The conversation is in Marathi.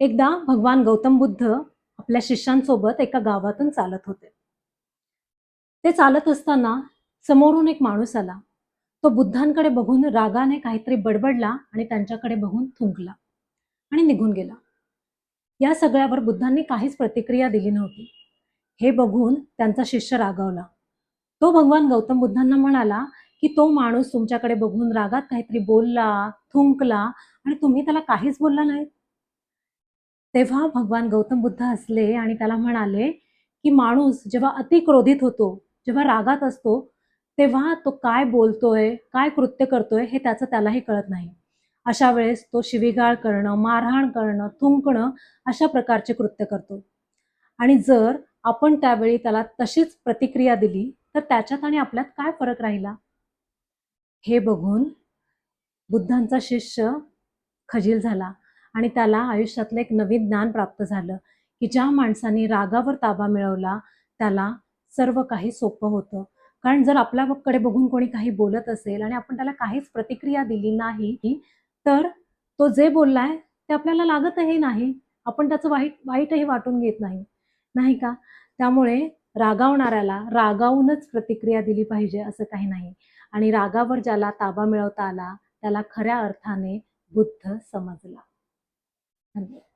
एकदा भगवान गौतम बुद्ध आपल्या शिष्यांसोबत एका गावातून चालत होते. ते चालत असताना समोरून एक माणूस आला. तो बुद्धांकडे बघून रागाने काहीतरी बडबडला आणि त्यांच्याकडे बघून थुंकला आणि निघून गेला. या सगळ्यावर बुद्धांनी काहीच प्रतिक्रिया दिली नव्हती. हे बघून त्यांचा शिष्य रागावला. तो भगवान गौतम बुद्धांना म्हणाला, की तो माणूस तुमच्याकडे बघून रागात काहीतरी बोलला, थुंकला आणि तुम्ही त्याला काहीच बोलला नाही. तेव्हा भगवान गौतम बुद्ध हसले आणि त्याला म्हणाले, की माणूस जेव्हा अति क्रोधित होतो, जेव्हा रागात असतो, तेव्हा तो काय बोलतोय, काय कृत्य करतोय हे त्याचं त्यालाही कळत नाही. अशा वेळेस तो शिवीगाळ करणं, मारहाण करणं, थुंकणं अशा प्रकारचे कृत्य करतो. आणि जर आपण त्यावेळी त्याला तशीच प्रतिक्रिया दिली, तर त्याच्यात आणि आपल्यात काय फरक राहिला? हे बघून बुद्धांचा शिष्य खजील झाला आणि त्याला आयुष्यातलं एक नवीन ज्ञान प्राप्त झालं, की ज्या माणसाने रागावर ताबा मिळवला, त्याला सर्व काही सोपं होतं. कारण जर आपल्याकडे बघून कोणी काही बोलत असेल आणि आपण त्याला काहीच प्रतिक्रिया दिली नाही, तर तो जे बोललाय ते आपल्याला लागतही नाही. आपण त्याचं वाईटही वाटून घेत नाही, नाही का? त्यामुळे रागावणाऱ्याला रागावूनच प्रतिक्रिया दिली पाहिजे असं काही नाही. आणि रागावर ज्याला ताबा मिळवता आला, त्याला खऱ्या अर्थाने बुद्ध समजला. धन्यवाद.